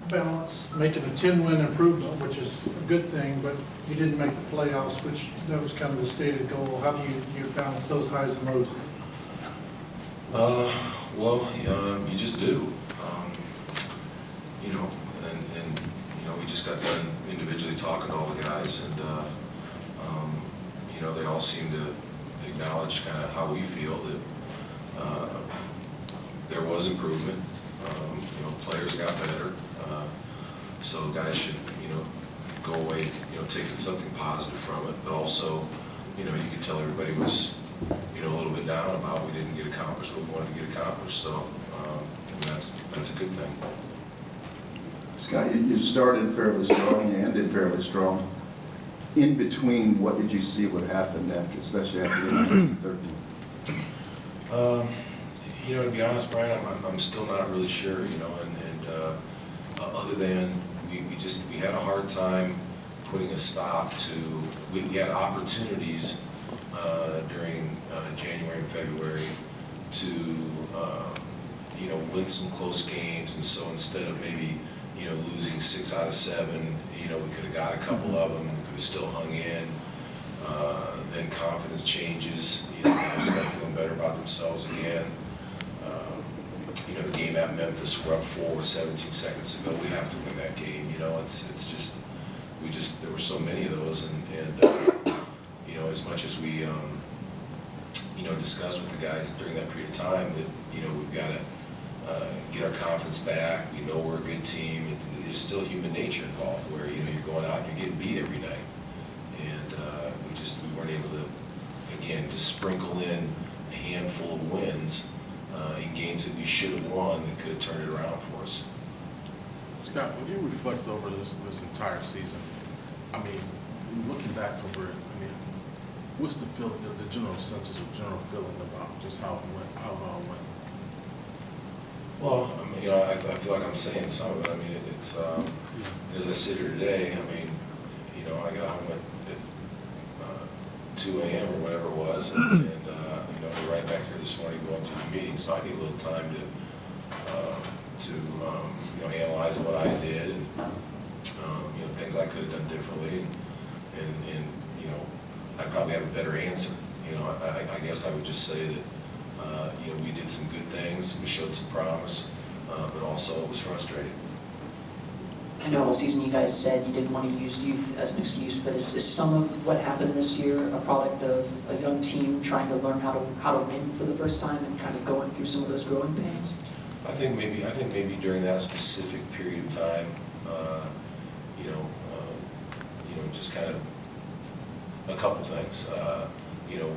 balance making a 10-win improvement, which is a good thing, but you didn't make the playoffs, which that was kind of the stated goal. How do you balance those highs and lows? Well, you just do. You know, and you know, we just got done individually talking to all the guys, and you know, they all seem to acknowledge kind of how we feel that there was improvement. You know, players got better, so guys should, you know, go away, you know, taking something positive from it. But also, you know, you could tell everybody was, you know, a little bit down about we didn't get accomplished what we wanted to get accomplished. So and that's a good thing. Scott, you started fairly strong, you ended fairly strong. In between, what did you see what happened after, especially after the 1913? You know, to be honest, Brian, I'm still not really sure. You know, and other than we had a hard time putting a stop to. We had opportunities during January and February to you know, win some close games, and so instead of maybe, you know, losing 6 out of 7, you know, we could have got a couple of them, we could have still hung in. Then confidence changes, you know, guys start feeling better about themselves again. You know, the game at Memphis, we're up 4 with 17 seconds to go. We have to win that game. You know, it's just there were so many of those, and you know, as much as we you know, discussed with the guys during that period of time that, you know, we've got to get our confidence back. We know we're a good team. There's still human nature involved, where, you know, you're going out and you're getting beat every night, and we weren't able to, again, just sprinkle in a handful of wins in games that we should have won that could have turned it around for us. Scott, when you reflect over this entire season, I mean, looking back over it, I mean, what's the feeling, the general census or general feeling about just how it went, how it all went? Well, I mean, you know, I feel like I'm saying some of it. I mean, it's as I sit here today, I mean, you know, I got home at 2 a.m. or whatever it was, and you know, we're right back here this morning going through the meeting, so I need a little time to you know, analyze what I did, and you know, things I could have done differently, and you know, I probably have a better answer. You know, I guess I would just say that you know, we did some good things, we showed some promise, but also it was frustrating. I know all season you guys said you didn't want to use youth as an excuse, but is some of what happened this year a product of a young team trying to learn how to win for the first time and kind of going through some of those growing pains? I think maybe during that specific period of time, you know, just kind of a couple things. You know,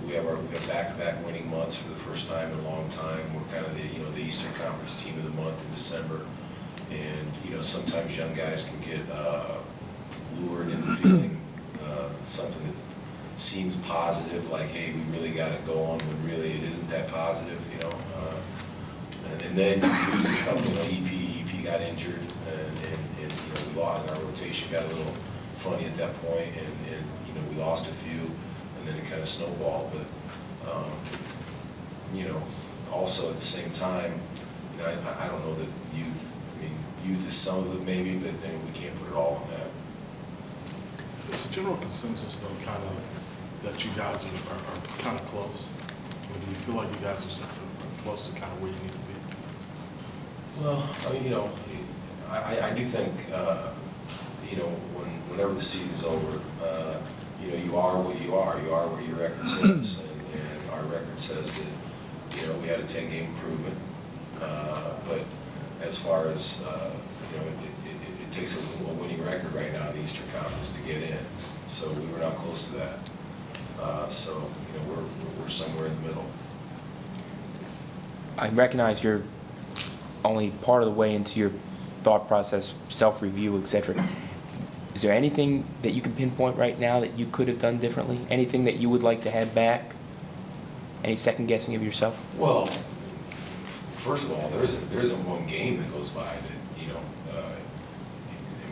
we have back-to-back winning months for the first time in a long time. We're kind of the Eastern Conference Team of the Month in December, and you know, sometimes young guys can get lured into feeling something that seems positive, like, hey, we really got it going, when really it isn't that positive, you know. And then you lose a couple. You know, EP got injured, and you know, we lost. Our rotation got a little funny at that point, and you know, we lost a few, and then it kind of snowballed. But you know, also at the same time, you know, I don't know that youth. I mean, youth is some of it maybe, but we can't put it all on that. There's a general consensus, though, kind of that you guys are kind of close. I mean, do you feel like you guys are close to kind of where you need to be? Well, I mean, you know, I do think, you know, whenever the season's over, you know, you are what you are. You are what your record says, and our record says that, you know, we had a 10-game improvement. But as far as, you know, it takes a winning record right now in the Eastern Conference to get in. So we were not close to that. So, you know, we're somewhere in the middle. I recognize you're only part of the way into your thought process, self-review, etc. Is there anything that you can pinpoint right now that you could have done differently? Anything that you would like to have back? Any second guessing of yourself? Well, first of all, there isn't one game that goes by that, you know, I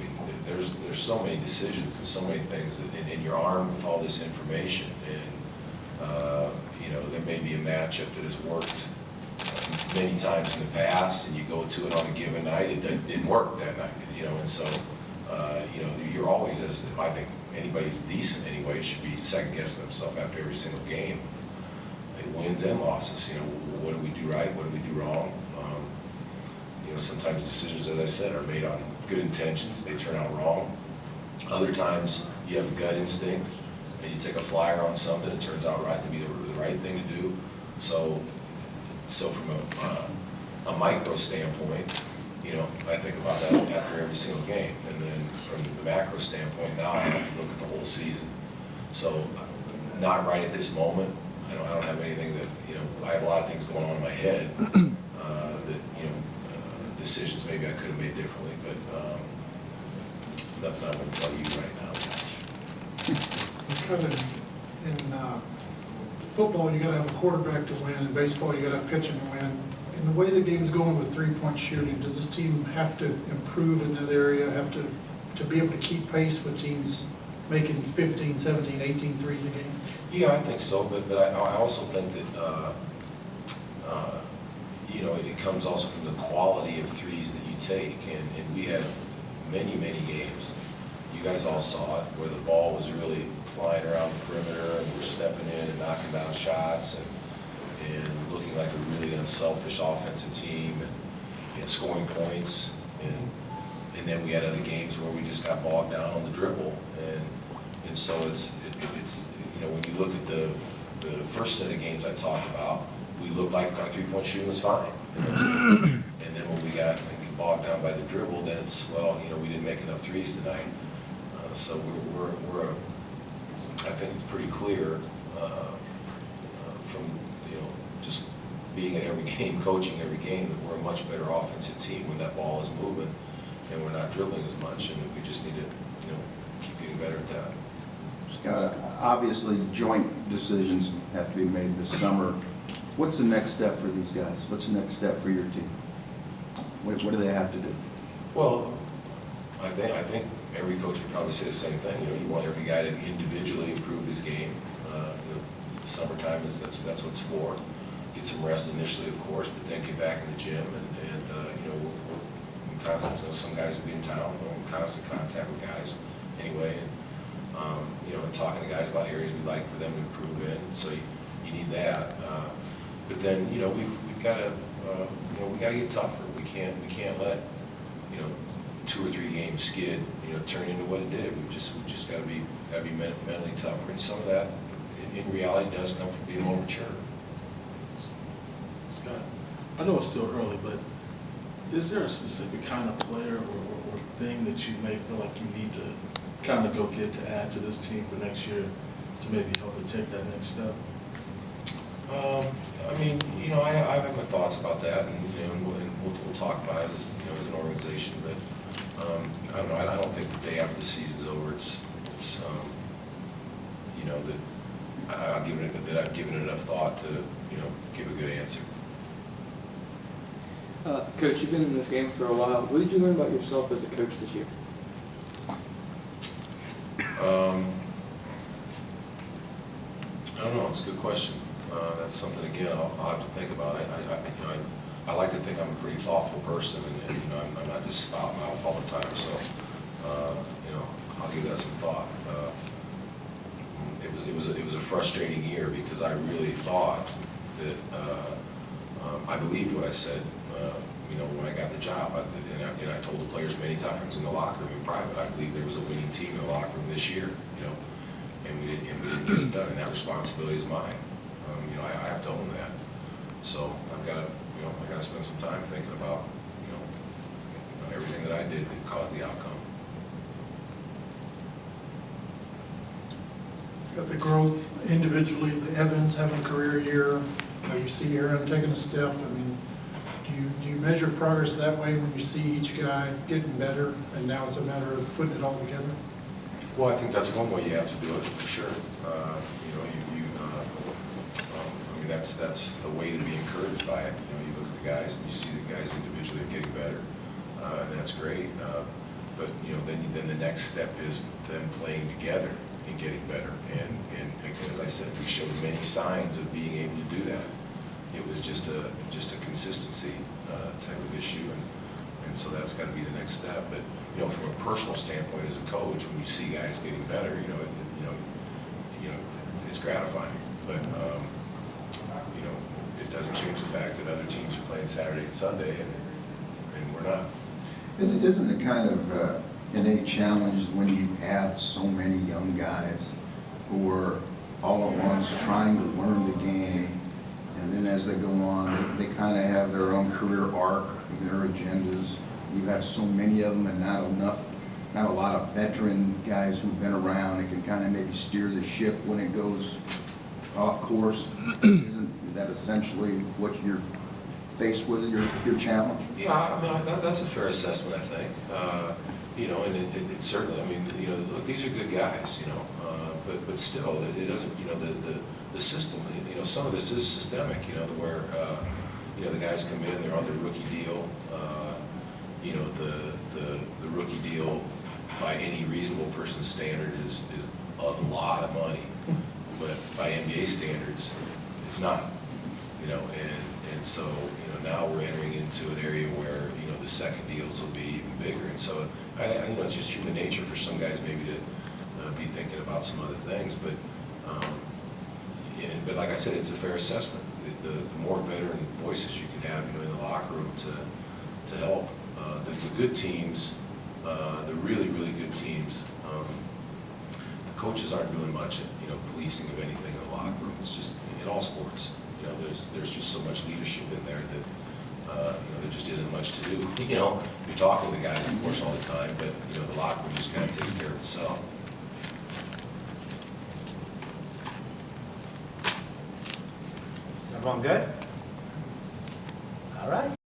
mean, there's so many decisions and so many things that, and you're armed with all this information, and you know, there may be a matchup that has worked many times in the past, and you go to it on a given night, it didn't work that night, you know, and so, you know, you're always, as I think anybody who's decent anyway, should be second guessing themselves after every single game, like wins and losses, you know, what do we do right, what do we do wrong? You know, sometimes decisions, as I said, are made on good intentions, they turn out wrong. Other times, you have a gut instinct, and you take a flyer on something, it turns out right to be the right thing to do. So from a micro standpoint, you know, I think about that after every single game. And then from the macro standpoint, now I have to look at the whole season. So not right at this moment. I don't have anything that, you know, I have a lot of things going on in my head that, you know, decisions maybe I could have made differently, but nothing I'm going to tell you right now, Josh. It's kind of, in football, you gotta have a quarterback to win. In baseball, you gotta have pitching to win. In the way the game's going with three-point shooting, does this team have to improve in that area, have to be able to keep pace with teams making 15, 17, 18 threes a game? Yeah, I think so, but I also think that, you know, it comes also from the quality of threes that you take, and we had many games. You guys all saw it, where the ball was really flying around the perimeter, and we're stepping in and knocking down shots, and looking like a really unselfish offensive team, and scoring points, and then we had other games where we just got bogged down on the dribble, and so it's you know, when you look at the first set of games I talked about, we looked like our three-point shooting was fine, and then when we got bogged down by the dribble, then it's, well, you know, we didn't make enough threes tonight. So we're I think it's pretty clear from, you know, just being at every game, coaching every game, that we're a much better offensive team when that ball is moving and we're not dribbling as much, and we just need to, you know, keep getting better at that. Scott, obviously joint decisions have to be made this summer. What's the next step for these guys? What's the next step for your team? What do they have to do? Well, I think every coach would probably say the same thing. You know, you want every guy to individually improve his game. You know, summertime that's what it's for. Get some rest initially, of course, but then get back in the gym and you know, we're in constant. So some guys will be in town. We're in constant contact with guys anyway. And, you know, and talking to guys about areas we'd like for them to improve in. So you need that. But then, you know, we've got to you know, we got to get tougher. We can't let, you know, 2 or 3 games skid, you know, turn into what it did. We've just got to be mentally tougher, and some of that in reality does come from being more mature. Scott, I know it's still early, but is there a specific kind of player or thing that you may feel like you need to kind of go get to add to this team for next year to maybe help it take that next step? I mean, you know, I have my thoughts about that, and you know, we'll talk about it as, you know, as an organization. But I don't know. I don't think the day after the season's over, it's you know, that I've given it enough thought to, you know, give a good answer. Coach, you've been in this game for a while. What did you learn about yourself as a coach this year? I don't know. It's a good question. That's something, again, I'll have to think about. You know, I like to think I'm a pretty thoughtful person, and you know, I'm not just spouting out all the time. So, you know, I'll give that some thought. It was a frustrating year because I really thought that I believed what I said. You know, when I got the job, and I told the players many times in the locker room in private, I believed there was a winning team in the locker room this year. You know, and we didn't get it done, and that responsibility is mine. You know, I have to own that. So I've got to spend some time thinking about, you know, everything that I did that caused the outcome. Got the growth individually, the Evans having a career year, you see Aaron taking a step. I mean, do you measure progress that way when you see each guy getting better, and now it's a matter of putting it all together? Well, I think that's one way you have to do it, for sure. You know, I mean, that's the way to be encouraged by it. You know, you look at the guys and you see the guys individually are getting better, and that's great. But you know, then the next step is them playing together and getting better. And as I said, we showed many signs of being able to do that. it was just a consistency type of issue, and so that's got to be the next step. But you know, from a personal standpoint, as a coach, when you see guys getting better, it's gratifying. But it doesn't change the fact that other teams are playing Saturday and Sunday, and we're not. Isn't it kind of innate challenge when you have so many young guys who are all at once trying to learn the game, and then as they go on, they kind of have their own career arc, their agendas. You have so many of them and not a lot of veteran guys who've been around and can kind of maybe steer the ship when it goes off course. Isn't that essentially what you're faced with, your challenge? Yeah, I mean, that's a fair assessment, I think. And it certainly, I mean, look, these are good guys, but still, it doesn't, the system, some of this is systemic, where, the guys come in, they're on their rookie deal. The rookie deal, by any reasonable person's standard, is a lot of money, but by NBA standards, it's not, and so, now we're entering into an area where, the second deals will be even bigger, and so, it's just human nature for some guys maybe to be thinking about some other things, but like I said, it's a fair assessment. The more veteran voices you can have, in the locker room to help the good teams, the really, really good teams. The coaches aren't doing much at, policing of anything in the locker room. It's just in all sports. There's just so much leadership in there that there just isn't much to do. You're talking to the guys, of course, all the time, but the locker room just kind of takes care of itself. Everyone good? All right.